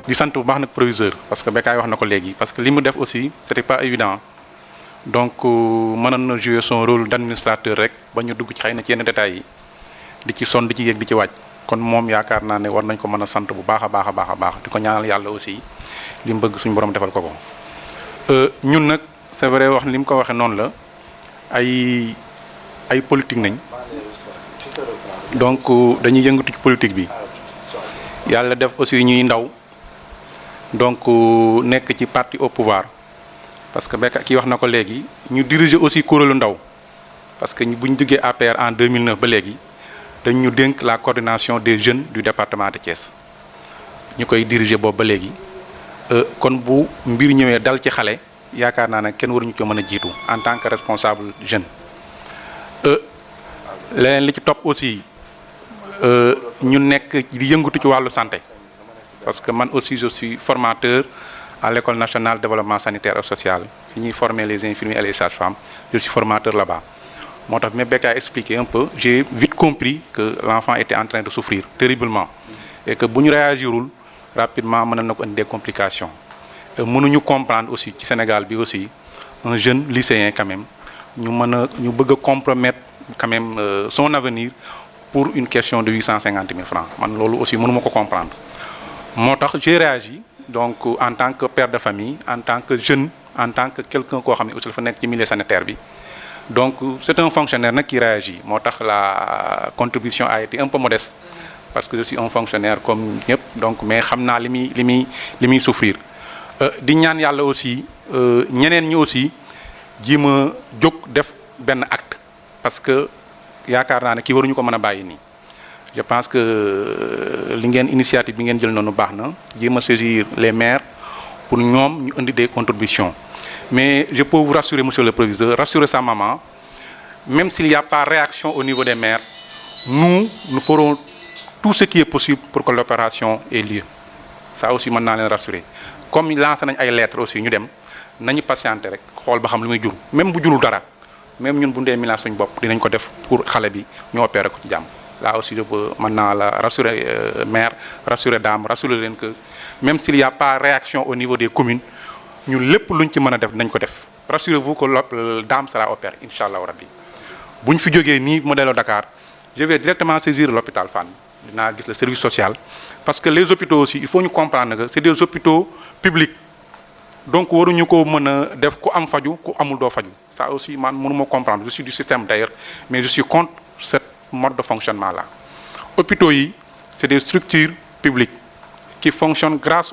di sant bu baax nag proviseur parce que Bécaye wax na ko léegi parce que li mu def aussi c'était pas évident donc mënoon na jouer son rôle d'administrateur rek ba ñu dugg ci xëy na ci yenn détails yi di ci sonn di ci yéeg di ci wàcc kon moom yaakaar naa ne war nañ ko mën a sant bu baax a baax a baax a baax di ko ñaanal yàlla aussi li mu bëgg suñu borom defal ko ko. ñun nag c'est vrai wax ni mu ko waxee noonu la ay politique nañ donc dañuy yëngatu ci politique bi yàlla def aussi ñuy ndaw donc nekk ci parti au pouvoir parce que Bécaye kii wax na ko léegi ñu diriger aussi kuréelu ndaw parce que bu ñu duggee APR en 2009 ba léegi dañ ñu dénk la coordination des jeunes du département de Thiès ñu koy diriger boobu ba léegi kon bu mbir ñëwee dal ci xale yaakaar naa ne kenn waruñu ko mën a jiitu en tant que responsable jeune. leneen li ci topp aussi ñu nekk di yëngatu ci wàllu santé parce que man aussi je suis formateur à l'école nationale de développement sanitaire et social fi ñuy former les infirmiers et les sages-femmes je suis formateur là-bas moo tax mais Bécaye expliqué un peu j'ai vite compris que l'enfant était en train de souffrir terriblement et que bu ñu réagirul rapidement mën na ko indi des complications mënuñu comprendre aussi ci Sénégal bi aussi un jeune lycéen quand même ñu bëgg a compromettre quand même son avenir pour une question de 850 000 francs man loolu aussi mënuma ko comprendre moo tax j'ai réagi donc en tant que père de famille en tant que jeune en tant que quelqu'un koo xam ne aussi dafa nekk ci milieu sanitaire bi donc c'est un fonctionnaire nag qui réagit moo tax la contribution a été un peu modeste parce que je suis un fonctionnaire comme ñëpp donc mais xam naa li muy souffrir di ñaan yàlla aussi ñeneen ñi aussi ji ma jóg def benn acte parce que yaakaar naa ne kii waruñu ko mën a bàyyi nii je pense que li ngeen initiative bi ngeen jël noonu baax na jéem a saisir les maires pour ñoom ñu indi des contributions mais je peux vous rassurer monsieur le proviseur rassurer sa maman même s'il n'y a pas réaction au niveau des maires nous ferons tout ce qui est possible pour que l'opération ait lieu ça aussi mën naa leen rassurer comme lancé nañ ay lettres aussi ñu dem nañu patienter rek xool ba xam lu muy jur même bu jurul dara même ñun bu ndee milan suñu bopp dinañ ko def pour xale bi ñu opérer ko ci jàmm là aussi je peux mën naa la rassurer maire rassurer dame rassurer leen que même s'il y a pas réaction au niveau des communes ñun lépp luñ ci mën a def dinañ ko def rassurez-vous que dame sera opérée incha allah rabbi bu ñu fi jógee nii ma delloo Dakar je vais directement saisir l'hôpital Fann dinaa gis le service social parce que les hôpitaux aussi il faut ñu comprendre que c'est des hôpitaux publics donc waruñu ko mën a def ku am faju ku amul doo faju ça aussi man mënuma comprendre je suis du système d'ailleurs mais je suis contre cette mode de fonctionnement là hôpitaux yi c'est des structures publiques qui fonctionnent grâce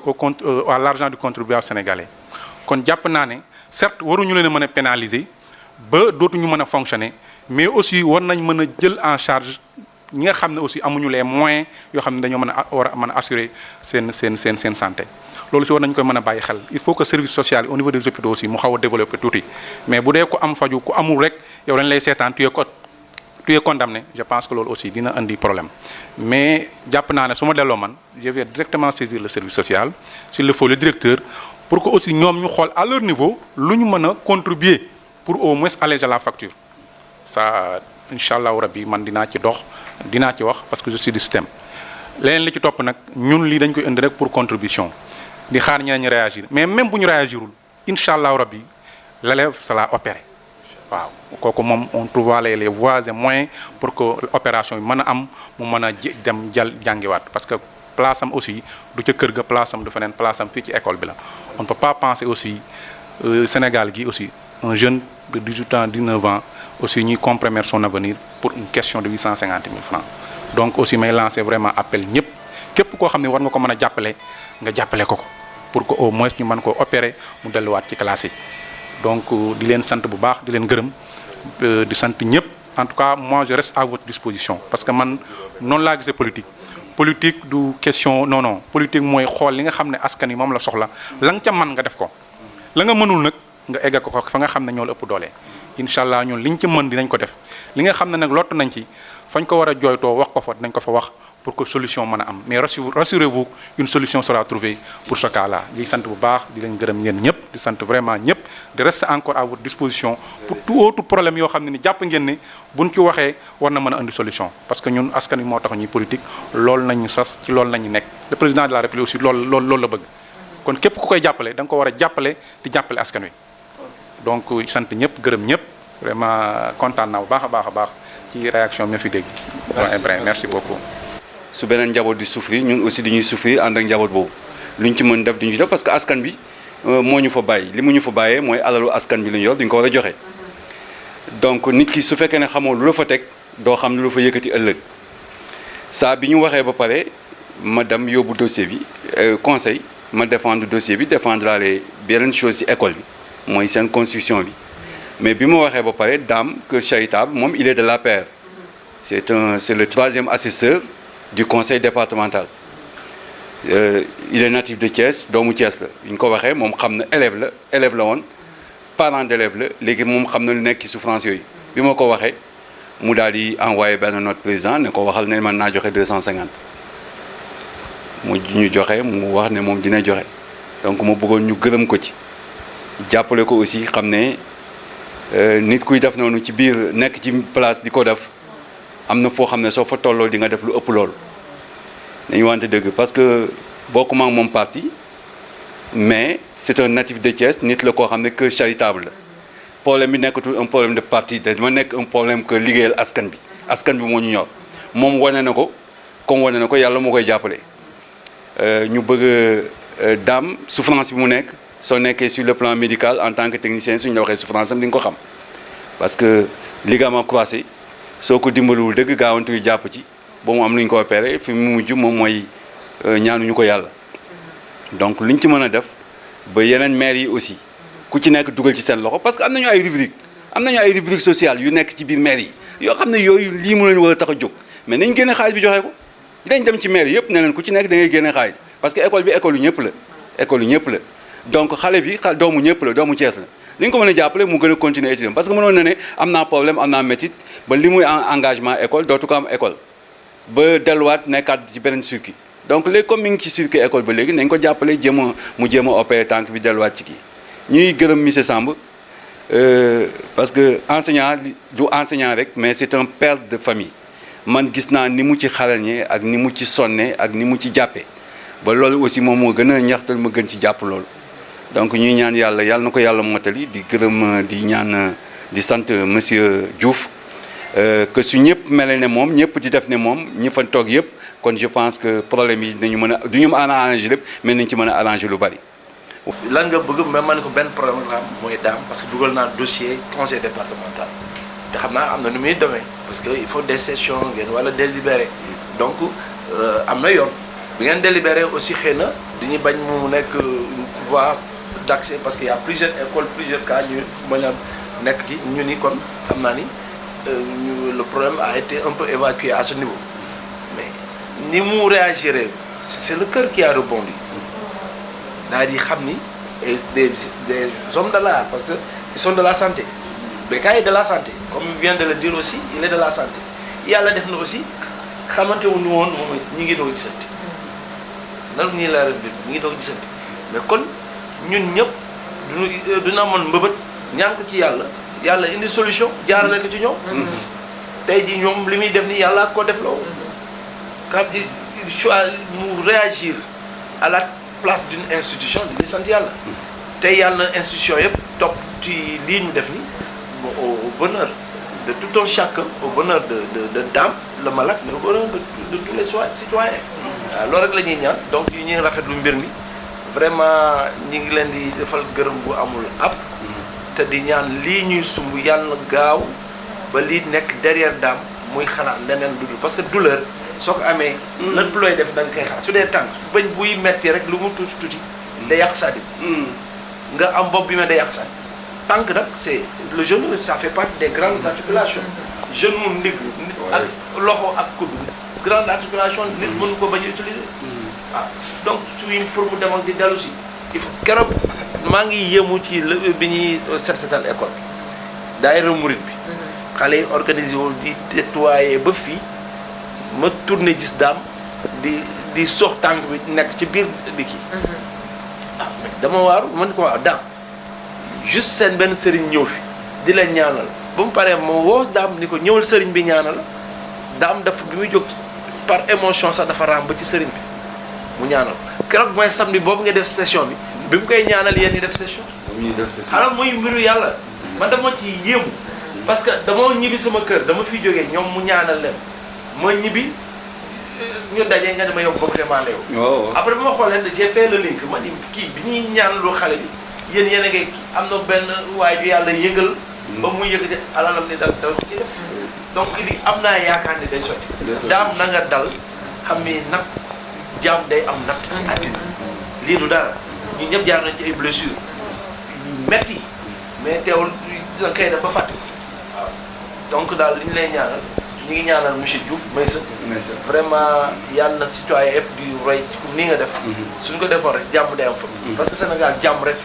à l'argent du contribuable sénégalais kon jàpp naa ne certes waruñu leen a mën a pénaliser ba dootuñu mën a fonctionner mais aussi war nañ mën a jël en charge ñi nga xam ne aussi amuñu les moyens yoo xam ne dañoo war a mën a assurer seen santé loolu si war nañu koy mën a bàyyi xel il faut que service social au niveau des hôpitaux aussi mu xaw a développer tuuti mais bu dee ko am faju ku amul rek yow dañ lay seetaan tu es condamné je pense que loolu aussi dina indi problème mais jàpp naa ne su ma delloo man je vais directement saisir le service social s'il le faut le directeur pour que aussi ñoom ñu xool à leur niveau lu ñu mën a contribuer pour au moins alléger la facture ça incha allahu rabbi man dinaa ci dox dinaa ci wax parce que je suis du système leneen li ci topp nag ñun lii dañ koy indi rek pour contribution di xaar ñeneen ñi réagir mais même bu ñu réagirul incha allahu rabbi l'élève sera opéré waaw kooku moom on trouvera les voies et moyens pour que opération bi mën a am mu mën a dem jàngiwaat parce que place am aussi du ca kër ga place am du feneen place am fii ci école bi la on ne peut pas penser aussi Sénégal gi aussi un jeune de 18 ans 19 ans aussi ñuy compromettre son avenir pour une question de 850 000 francs donc aussi may lancer vraiment appel ñëpp képp koo xam ne war nga ko mën a jàppale nga jàppale ko pour que au moins ñu mën ko opérer mu delluwaat ci classe yi donc di leen sant bu baax di leen gërëm di sant ñëpp en tout cas moi je reste à votre disposition parce que man noonu laa gisee politique du question non politique mooy xool li nga xam ne askan yi moom la soxla la nga ca mën nga def ko la nga mënul nag nga eggal ko fa nga xam ne ñoo la ëpp doole incha allah ñun liñ ci mën dinañ ko def li nga xam ne nag lott nañ ci fañ ko war a jooytoo wax ko fa dinañ ko fa wax pour que solution mën a am mais rassurez-vous une solution sera trouvée pour ce cas-là di sant bu baax di leen gërëm ñeen ñëpp di sant vraiment ñëpp di rester encore à votre disposition pour tout autre problème yoo xam ne ni jàpp ngeen ne buñ ci waxee war na mën a indi solution parce que ñun askan wi moo tax ñuy politique loolu nañu sas ci loolu nañu nekk le président de la République aussi loolu la bëgg kon képp ku koy jàppale da nga ko war a jàppale di jàppale askan wi donc sant ñëpp gërëm ñëpp vraiment kontaan naa bu baax a baax ci réaction mi fi dégg. waaw Ibrahima merci beaucoup. su beneen njaboot di souffrir ñun aussi dañuy souffrir ànd ak njaboot boobu luñ ci mën def duñu def parce que askan bi moo ñu fa bàyyi li mu ñu fa bàyyee mooy alalu askan bi la ñu yor duñ ko war a joxe donc nit ki su fekkee ne xamoo lu la fa teg doo xam lu la fa yëkkati ëllëg saa bi ñu waxee ba pare ma dem yóbbu dossier bi conseil ma défendre dossier bi défendre laale beneen chose ci école bi mooy seen construction bi mais bi ma waxee ba pare Dame Kër Charitable moom il est de l'APR c'est le 3e assesseur du conseil départemental il est natif de Thiès doomu Thiès la ñu ko waxee moom xam na élève la woon parent d'élève la léegi moom xam na lu nekk ci souffrance yooyu bi ma ko waxee mu daal di envoyé benn note président ne ko waxal ne man naa joxe 250 mu ñu joxe mu wax ne moom dina joxe donc mu bëggoon ñu gërëm ko ci jàppale ko aussi xam ne nit kuy def noonu ci biir nekk ci place di ko def am na foo xam ne soo fa tolloo di nga def lu ëpp loolu dañu wante dëgg parce que bokkuma ak moom parti mais c'est un natif de Thiès nit la koo xam ne Kër Charitable la problème bi nekkatul un problème de parti dama nekk un problème que liggéeyal askan bi moo ñu ñor moom wane na ko comme wane na ko yàlla moo koy jàppale ñu bëgg Dame souffrance bi mu nekk soo nekkee sur le plan médical en tant que technicien suñu la waxee souffrance am di nga ko xam parce que ligament croisé soo ko dimbaluwul dëgg gaawantu yu jàpp ci ba mu am lu ñu ko opéré fi mu mujj moom mooy ñaanuñu ko yàlla donc luñ ci mën a def ba yeneen maires yi aussi ku ci nekk dugal ci seen loxo parce que am nañu ay rubrique sociale yu nekk ci biir maires yi yoo xam ne yooyu lii mu leen war a tax a jóg mais nañ génne xaalis bi joxe ko dinañ dem ci maires yëpp ne leen ku ci nekk da ngay génne xaalis parce que école bi école yu ñëpp la donc xale bi doomu ñëpp la doomu Thiès la li ñu ko mën a jàppale mu gën a continuer étudier parce que mënoon na ne am naa problème am naa métit ba li muy engagement école dootu ko am école ba delluwaat nekkaat ci beneen circuit donc léegi comme mi ngi ci circuit école ba léegi nañ ko jàppale mu jéem a opérer tànk bi delluwaat ci kii ñuy gërëm monsieur Samb parce que enseignant du enseignant rek mais c'est un père de famille man gis naa ni mu ci xarañee ak ni mu ci sonne ak ni mu ci jàppee ba loolu aussi moom moo gën a ñaxtal ma gën ci jàpp loolu donc ñuy ñaan yàlla na ko yàlla motali di gërëm di ñaan di sant monsieur Diouf que su ñëpp mel ne moom ñëpp di def ne moom ñi fa toog yëpp kon je pense que problème yi dinañu mën a du ñu mën a arranger lépp mais nañ ci mën a arranger lu bari. lan nga bëgg mais man ko benn problème la am mooy Dame parce que dugal naa dossier conseil départemental te xam naa am na nu muy demee parce que il faut des sessions ngeen wala délibéré donc am na yoon bi ngeen délibéré aussi xëy na dañuy bañ mu nekk une voie d'accès parce que y a plusieurs écoles plusieurs cas ñu mën a nekk ki ñu ni kon xam naa ni le problème a été un peu évacué à ce niveau mais ni mu réagir c'est le cœur qui a rebondi daal di xam ni des hommes de l'art parce que ils sont de la santé Bécaye est de la santé comme il vient de le dire aussi il est de la santé yàlla def na aussi xamante wuñu woon moom ñi ngi doog gisante nan ñuy leeral bi ñi ngi doog gisante mais kon ñun ñëpp duñu amoon mbëbët ñaan ko ci yàlla indi solution jaarale ko ci ñoom tey ji ñoom li muy def ni yàlla ko def loo quand il choix mu réagir à la place d'une institution di sant yàlla tey yàlla na institution yëpp topp ci lii ñu def ni au bonheur de tout un chacun au bonheur de Dame le malade mais au bonheur de tous les citoyens waaw loolu rek la ñuy ñaan donc ñu ngi rafetlu mbir mi vraiment ñi ngi leen di defal gërëm bu amul ab te di ñaan lii ñuy sumb yàlla gaaw ba lii nekk derrière Dame muy xalaat leneen lu dul parce que douleur soo ko amee lépp looy def da nga koy xalaat su dee tànk bañ buy metti rek lu mu tuuti tuuti day yàq saa nga am bopp bi ma day yàq saa tànk nag c'est le genou ça fait partie des grandes articulations genou ndigg ak loxo ak kudd grande articulation nit mënu ko bañ a utiliser waaw donc suñ pour mu dem ak di dellu si il faut keroog maa ngi yéemu ci bi ñuy setal école bi daayira murit bi xale yi organisé wul di nettoyer ba fii ma tourné gis Dame di sox tànk bi nekk ci biir di kii ah mais dama waaru man ko waaw daam juste seen benn sëriñ ñëw fi di leen ñaanal ba mu paree moo woo daam ni ko ñëwal sëriñ bi ñaanal daam dafa bi muy jóg par émotion sax dafa raam ba ci sëriñ bi mu ñaanal keroog mooy samedi boobu nga def session bi mu koy ñaanal yéen ñi def session xanaa muy mbiru yàlla man dama ci yéemu parce que dama ñibbi sama kër dama fi jógee ñoom mu ñaanal leen ma ñibbi ñu daje nga ne ma yow boobu demandé yow après bi ma xoolee j'ai fait le link ma ni kii bi ñuy ñaanaloo xale bi yéen yéen a ngi am na benn waay ju yàlla yëngal ba muy yëkkati alalam ni dal ci def donc li am naa yaakaar ni day sotti daam na nga dal xam ni nag jaam day am natt ci àddina lii du dara ñu ñëpp jaar nañ ci ay blessures metti mais teewul da koy def ba fàtte waaw donc daal li ñu lay ñaanal ñu ngi ñaanal monsieur Diouf Meissa vraiment yàlla na citoyen yëpp di roy nii nga def suñ ko defoon rek jàmm day am fa parce que Sénégal jàmm rek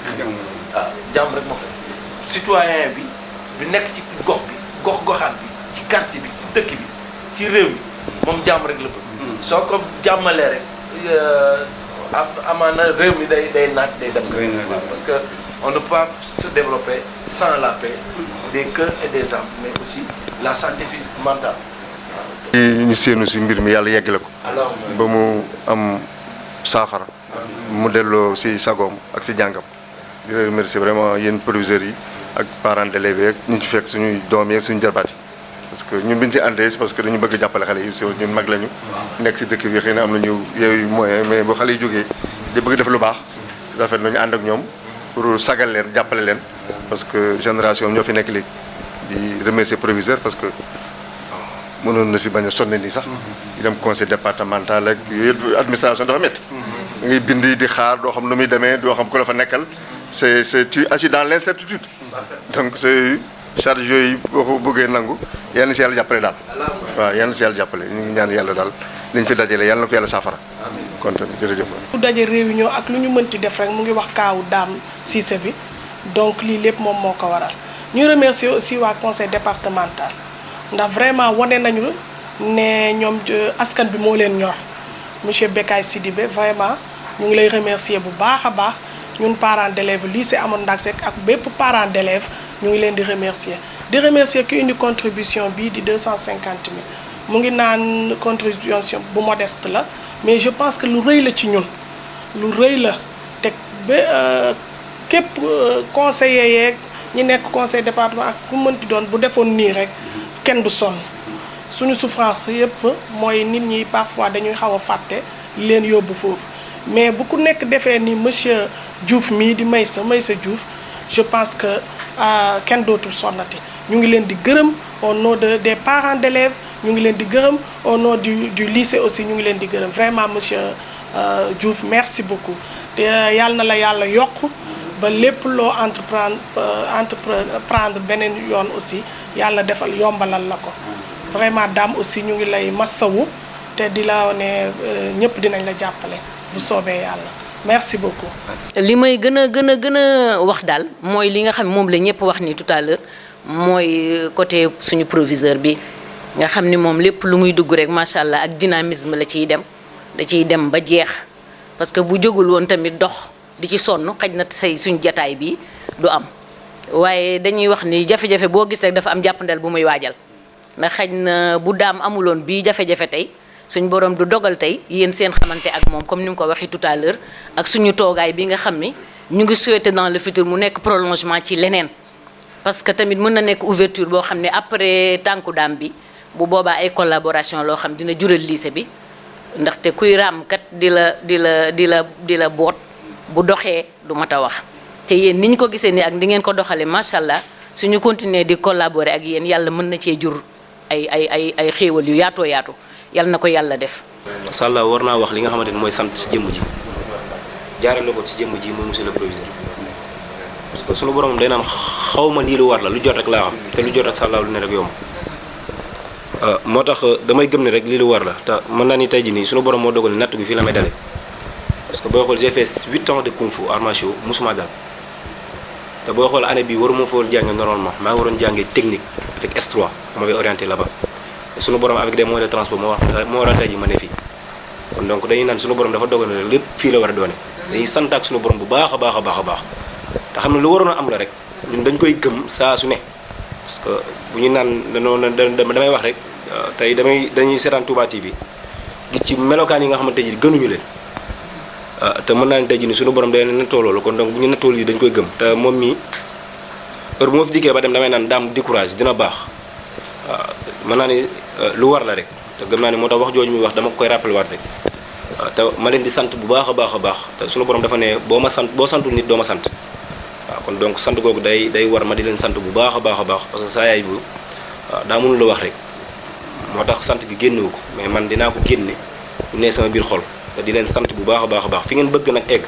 waaw jàmm rek moo fa citoyen bi nekk ci gox bi gox-goxaan bi ci quartier bi ci dëkk bi ci réew mi moom jàmm rek la bëgg soo ko jàmmalee rek amaana réew mi day naat day dem parce que on ne peut pas se développer sans la paix des cœurs et des âmes mais aussi la santé physique mentale. ñu séenu si mbir mi yàlla yeggale ko ba mu am saafara mu delloo si sagoom ak si jàngam di remercier vraiment yéen proviseurs yi ak parents d'élèves yeeg ñu ci fekk suñuy doom yeeg suñu jarbaat yi parce que ñun biñu si àndee parce que dañu bëgg jàppale xale yi ñun mag lañu nekk si dëkk bi xëy na am nañu yooyu moyen mais bu xale yi jógee di bëgg def lu baax rafet nañu ànd ak ñoom pour sagal leen jàppale leen parce que génération ñoo fi nekk léegi di remercier proviseur parce que mënoon na si bañ a sonne nii sax di dem conseil départemental ak yooyu administration dafa métti ngay bind di xaar doo xam nu muy demee doo xam ku la fa nekkal c'est tu agis dans l'incertitude donc c'est charge yooyu boo ko bëggee nangu yal na si yàlla jàppale daal waaw yal na si yàlla jàppale ñu ngi ñaan yàlla daal liñ fi dajale yàlla na ko yàlla saafara kon tamit jërëjëf. bu daje réunion ak lu ñu mënti def rek mu ngi wax kaawu Dame Cissé bi donc lii lépp moom moo ko waral ñu remercier aussi waa conseil départemental ndax vraiment wane nañu ne ñoom askan bi moo leen ñor monsieur Bekay Sidibé vraiment ñu ngi lay remercier bu baax a baax ñun parents d'élèves lycée Amadou Ndak Seck ak bépp parent d'élève ñu ngi leen di remercier ki indi contribution bii di 250 000 mu ngi naan contribution bu modeste la mais je pense que lu rëy la ci ñun lu rëy la te ba képp conseiller yeeg ñi nekk conseil département ak ku mënti doon bu defoon nii rek kenn du sonn suñu souffrance yëpp mooy nit ñi parfois dañuy xaw a fàtte leen yóbbu foofu mais bu ku nekk defee ni monsieur Diouf mii di Meissa Diouf je pense que kenn dootul sonnati ñu ngi leen di gërëm au nom des parents d'élèves ñu ngi leen di gërëm au nom du lycée aussi ñu ngi leen di gërëm vraiment monsieur Diouf merci beaucoup te yàlla na la yàlla yokk ba lépp loo entreprendre beneen yoon aussi yàlla defal yombalal la ko vraiment Dame aussi ñu ngi lay massawu te di la ne ñëpp dinañ la jàppale bu soobee yàlla merci beaucoup. li may gën a wax daal mooy li nga xam moom la ñëpp wax ni tout à l'heure mooy côté suñu proviseur bi nga xam ni moom lépp lu muy dugg rek macha allah ak dynamisme la ciy dem da ciy dem ba jeex parce que bu jógul woon tamit dox di ci sonn xaj na suñu jataay bi du am waaye dañuy wax ni jafe-jafe boo gis rek dafa am jàppandal bu muy waajal ndax xaj na bu Dame amuloon bii jafe-jafe tey suñ borom du dogal tey yéen seen xamante ak moom comme ni mu ko waxee tout à l'heure ak suñu toogaay bi nga xam ni ñu ngi souhaiter dans le futur mu nekk prolongement ci leneen parce que tamit mën na nekk ouverture boo xam ne après tànku Dame bi bu boobaa ay collaboration loo xam dina jural lycée bi ndaxte kuy raam kat di la boot bu doxee du mat a wax te yéen ni ñu ko gisee nii ak di ngeen ko doxalee macha allah suñu continuer di collaborer ak yéen yàlla mën na cee jur ay xéewal yu yaatoo yaatu yàlla na ko yàlla def. macha allah war naa wax li nga xamante ni mooy sant jëmm ji jaarale ko ci jëmm ji mooy monsieur le proviseur parce que sunu borom day naan xaw ma lii lu war la lu jot rek laa xam te lu jot rek sàllaaw lu ne rek yomb moo tax damay gëm ne rek lii lu war la te mën naa ni tey jii nii sunu borom moo dogal natt gi fii la may dalee parce que booy xool j'ai fait 8 ans de kung fu arts martiaux musuma dal te booy xool année bi waruma fa woon jànge normalement maa ngi waroon jàngee technique avec S3 on m'avait orienté là-bas sunu borom avec des moyens de transport moo waral tey jii ma ne fii kon donc dañuy naan suñu borom dafa dogal ne lépp fii la war a doone dañuy sant ak suñu borom bu baax a baax a baax a baax te xam ne lu waroon a am la rek ñun dañ koy gëm saa su ne parce que bu ñu naan damay wax rek tey dañuy seetaan Touba TV gis ci melokaan yi nga xamante ji gënuñu leen te mën naa ne tey jii ni suñu borom day nattoo loolu kon donc bu ñu nattoo lii dañ koy gëm te moom mii heure bu ma fi dikkee ba dem damay naan daam décourage dina baax waaw mën naa ni lu war la rek te gëm naa ni moo tax wax jooju muy wax dama koy rappelé waat rek te ma leen di sant bu baax a baax a baax te suñu borom dafa ne boo santul nit doo ma sant waaw kon donc sant googu day war ma di leen sant bu baax a baax a baax parce que saa yaay bu waaw daa mënul la wax rek moo tax sant gi génnewu ko mais man dinaa ko génne mu ne sama biir xol te di leen sant bu baax a baax a baax fi ngeen bëgg nag egg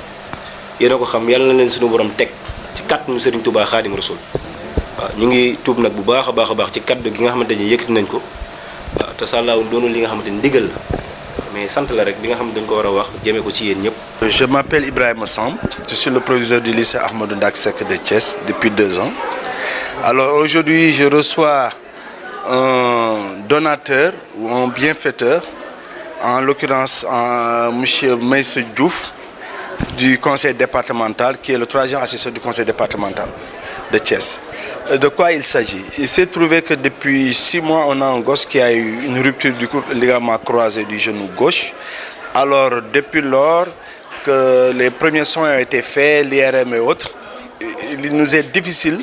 yéen a ko xam yàlla na leen suñu borom teg ci kàttanu Serigne Touba Khadim Rasoul waaw ñu ngi tuub nag bu baax a baax ci kaddu gi nga xamante ni yëkkati nañ ko waaw te sàllaaw doonul li nga xamante ni ndigal la mais sant la rek bi nga xam ne dañ ko war a wax jëmee ko ci yéen ñëpp. Je m'appelle Ibrahima Samb, je suis le proviseur du lycée Ahmadou Ndak Seck de Thiès depuis 2 ans. Alors aujourd'hui je reçois un donateur ou un bienfaiteur, en l'occurrence monsieur Meïssa Diouf du conseil départemental, qui est le 3e assesseur du conseil départemental de Thiès. De quoi il s'agit? Il s'est trouvé que depuis 6 mois, on a un gosse qui a eu une rupture du ligament croisé du genou gauche. Alors depuis lors que les premiers soins ont été faits, l'IRM et autres, il nous est difficile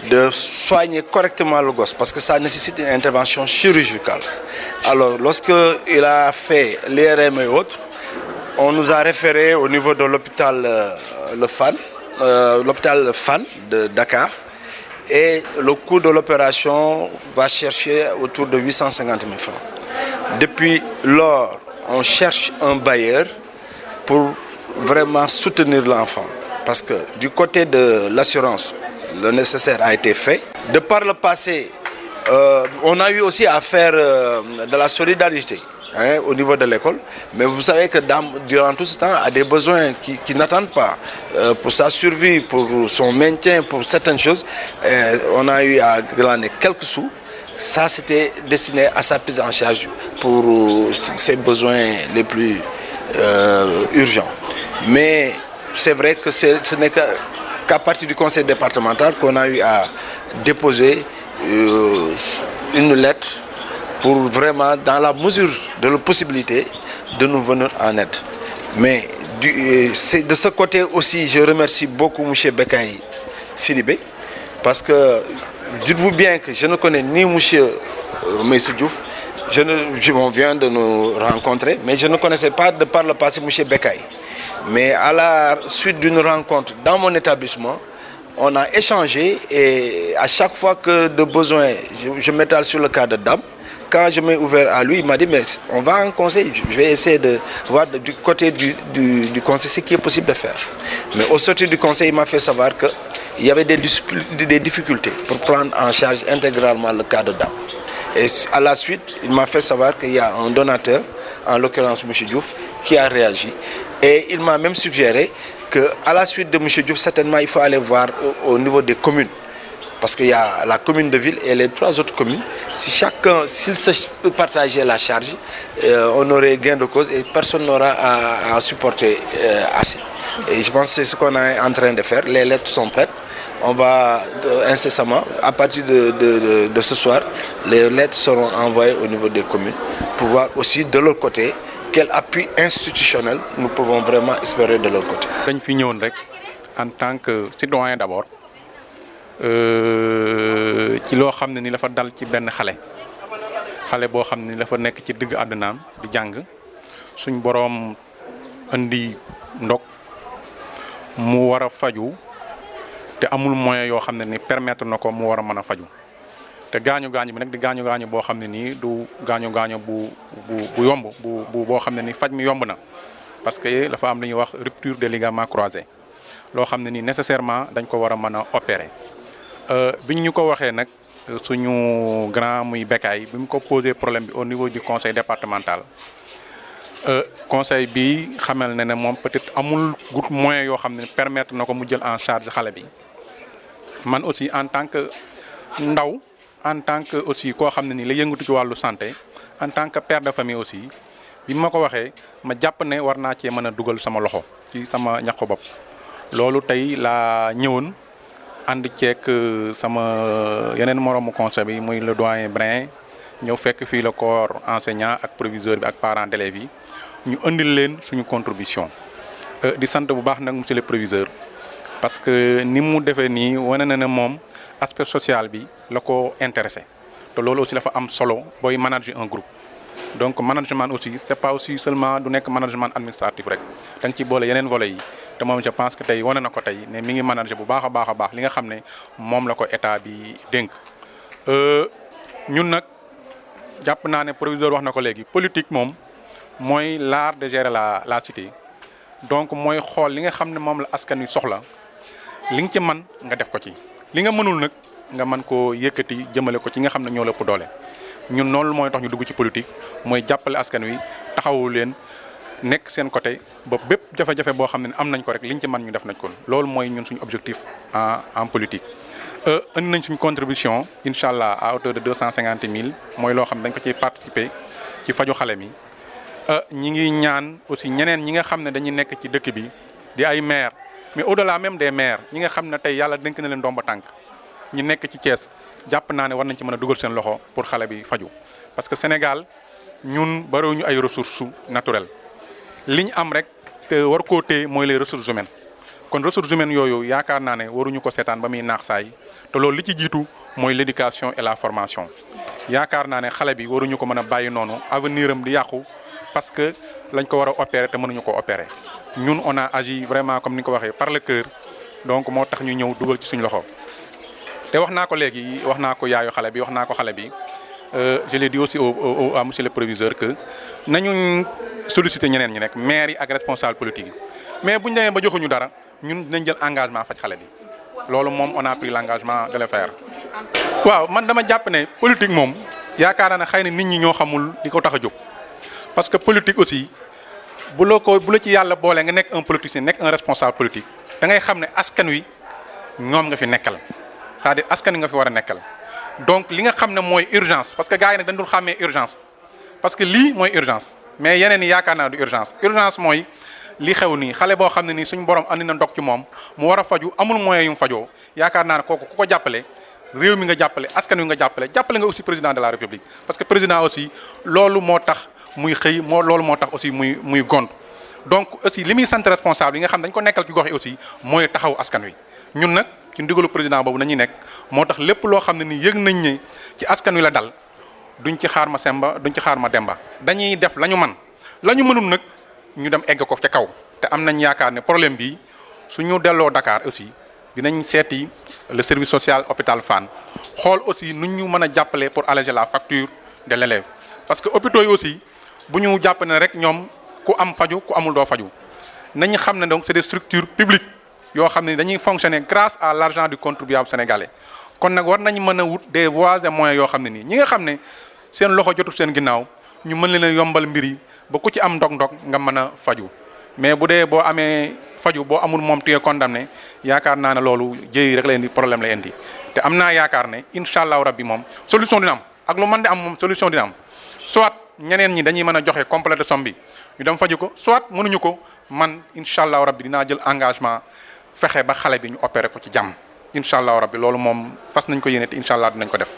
de soigner correctement le gosse parce que ça nécessite une intervention chirurgicale. Alors lorsqu'il a fait l'IRM et autres, on nous a référé au niveau de l'hôpital l'hôpital Fann de Dakar, et le coût de l'opération va chercher autour de 850 000 francs. Depuis lors, on cherche un bailleur pour vraiment soutenir l'enfant, parce que du côté de l'assurance, le nécessaire a été fait. De par le passé, on a eu aussi à faire de la solidarité au niveau de l'école, mais vous savez que durant tout ce temps, a des besoins qui n'attendent pas pour sa survie, pour son maintien, pour certaines choses. On a eu à glaner quelques sous. Ça, c'était destiné à sa prise en charge pour ses besoins les plus urgents. Mais c'est vrai que ce n'est qu'à partir du conseil départemental qu'on a eu à déposer une lettre pour vraiment, dans la mesure de la possibilité, de nous venir en aide. Mais de ce côté aussi, je remercie beaucoup M. Bekaï Sidibé, parce que dites-vous bien que je ne connais ni M. Meïssa Diouf, on vient de nous rencontrer, mais je ne connaissais pas de par le passé M. Bekaï. Mais à la suite d'une rencontre dans mon établissement, on a échangé, et à chaque fois que de besoin, je m'étale sur le cas de Dame. Quand je m'ai ouvert à lui, il m'a dit, mais on va en conseil, je vais essayer de voir du côté du conseil ce qui est possible de faire. Mais au sortir du conseil, il m'a fait savoir qu'il y avait des difficultés pour prendre en charge intégralement le cas de Dame. Et à la suite, il m'a fait savoir qu'il y a un donateur, en l'occurrence M. Diouf, qui a réagi. Et il m'a même suggéré qu'à la suite de M. Diouf, certainement, il faut aller voir au niveau des communes. Parce qu'il y a la commune de Ville et les 3 autres communes. Si chacun, s'il se partageait la charge, on aurait gain de cause et personne n'aura à supporter assez. Et je pense que c'est ce qu'on est en train de faire. Les lettres sont prêtes. On va incessamment, à partir de ce soir, les lettres seront envoyées au niveau des communes pour voir aussi de leur côté quel appui institutionnel nous pouvons vraiment espérer de leur côté. En tant que citoyen d'abord, ci loo xam ne ni dafa dal ci benn xale boo xam ne ni dafa nekk ci digg àddunaam di jàng suñ boroom indi ndog mu war a faju te amul moyen yoo xam ne ni permettre na ko mu war a mën a faju te gaañu bi nag di gaañu boo xam ne nii du gaañu bu yomb boo xam ne ni faj mi yomb na parce que dafa am lu ñuy wax rupture des ligaments croisés loo xam ne ni nécessairement dañ ko war a mën a opérer. Biñ ñu ko waxee nag suñu grand muy Bekaï bi mu ko posé problème bi au niveau du conseil départemental conseil bi xamal ne moom peut-être amul gut moyen yoo xam ne permettre na ko mu jël en charge xale bi. Man aussi en tant que ndaw en tant que aussi koo xam ne ni la yëngatu ci wàllu santé en tant que père de famille aussi bi ma ko waxee ma jàpp ne war naa cee mën a dugal sama loxo ci sama ñaqu bopp loolu tey laa ñëwoon ànd ceeg sama yeneen moroomu conseil bi muy le doyen Brin ñëw fekk fii le corps enseignant ak proviseur bi ak parents d'élèves yi ñu indil leen suñu contribution di sant bu baax nag monsieur le proviseur parce que ni mu defee nii wane na ne moom aspect social bi la ko intéressé te loolu aussi dafa am solo booy manager un groupe donc management aussi c'est pas aussi seulement du nekk management administratif rek da nga ci boole yeneen volets yi te moom je pense que tey wane na ko tey ne mi ngi manager bu baax a baax li nga xam ne moom la ko état bi dénk ñun nag jàpp naa ne proviseur wax na ko léegi politique moom mooy l'art de gérer la cité donc mooy xool li nga xam ne moom la askan wi soxla li nga ci man nga def ko ci li nga mënul nag nga mën koo yëkkati jëmale ko ci nga xam ne ñoo la ëpp doole ñun noonu mooy tax ñu dugg ci politique mooy jàppale askan wi taxawu leen nekk seen côté ba bépp jafe-jafe boo xam ne am nañ ko rek liñ ci mën ñu def nañ ko loolu mooy ñun suñu objectif en politique. indi nañ suñu contribution incha allah à hauteur de 250 000 mooy loo xam ne dañ ko ciy participer ci faju xale mi ñi ngi ñaan aussi ñeneen ñi nga xam ne dañuy nekk ci dëkk bi di ay maire mais au-delà même des maires ñi nga xam ne tey yàlla dénk na leen ndomba tànk ñi nekk ci Thiès jàpp naa ne war nañ ci mën a dugal seen loxo pour xale bi faju parce que Sénégal ñun bariwuñu ay ressources naturelles li ñu am rek te war koo téye mooy les ressources humaines kon ressources humaines yooyu yaakaar naa ne waruñu ko seetaan ba muy naax saay te loolu li ci jiitu mooy l'éducation et la formation yaakaar naa ne xale bi waruñu ko mën a bàyyi noonu avenir am di yàqu parce que lañ ko war a opérer te mënuñu ko opérer ñun on a agi vraiment comme ni nga ko waxee par le cœur donc moo tax ñu ñëw dugal ci suñu loxo te wax naa ko léegi wax naa ko yaayu xale bi wax naa ko xale bi je l'ai dit aussi à monsieur le proviseur que nañu solliciter ñeneen ñi rek maire yi ak responsable politique yi mais buñ demee ba joxuñu dara ñun dinañ jël engagement faj xale bi loolu moom on a pris l'engagement de le faire. waaw man dama jàpp ne politique moom yaakaar naa ne xëy na nit ñi ñoo xamul li ko tax a jóg parce que politique aussi bu la ci yàlla boole nga nekk un politicien nekk un responsable politique da ngay xam ne askan wi ñoom nga fi nekkal c'est-à-dire askan wi nga fi war a nekkal donc li nga xam ne mooy urgence parce que gars yi nag dañ dul xàmmee urgence parce que lii mooy urgence mais yeneen yi yaakaar naa du urgence mooy li xew nii xale boo xam ne nii suñu borom andi na ndog ci moom mu war a faju amul moyen yu mu fajoo yaakaar naa ne kooku ku ko jàppale réew mi nga jàppale askan wi nga jàppale nga aussi président de la république parce que président aussi loolu moo tax muy xëy loolu moo tax aussi muy gont donc aussi li muy sant responsable yi nga xam dañ ko nekkal ci gox yi aussi mooy taxaw askan wi ñun nag ci ndigalu président boobu nañuy nekk moo tax lépp loo xam ne ni yëg nañ ne ci askan wi la dal duñ ci xaar ma Semba duñ ci xaar ma Demba dañuy def la ñu man la ñu mënul nag ñu dem egg ko ca kaw te am nañ yaakaar ne problème bi suñu delloo Dakar aussi dinañ seeti le service social hôpital Fann xool aussi nu ñu mën a jàppale pour alléger la facture de l'élève parce que hôpitaux yi aussi bu ñu jàpp ne rek ñoom ku am faju ku amul doo faju nañu xam ne donc c'est des structures publiques yoo xam ne dañuy fonctionner grâce à l'argent du contribuable sénégalais kon nag war nañ mën a wut des voies et moyens yoo xam ne nii ñi nga xam ne seen loxo jotul seen ginnaaw ñu mën leen a yombal mbir yi ba ku ci am ndog-ndog nga mën a faju mais bu dee boo amee faju boo amul moom tu es condamné yaakaar naa ne loolu jéey rek la indi problème la indi te am naa yaakaar ne incha allahu rabbi moom solution dina am ak lu mën di am moom solution dina am soit ñeneen ñi dañuy mën a joxe complet de somme bi ñu dem faju ko soit mënuñu ko man incha allahu rabbi dinaa jël engagement fexe ba xale bi ñu opéré ko ci jàmm incha allahu rabbi loolu moom fas nañ ko yéene te incha allah dinañ ko def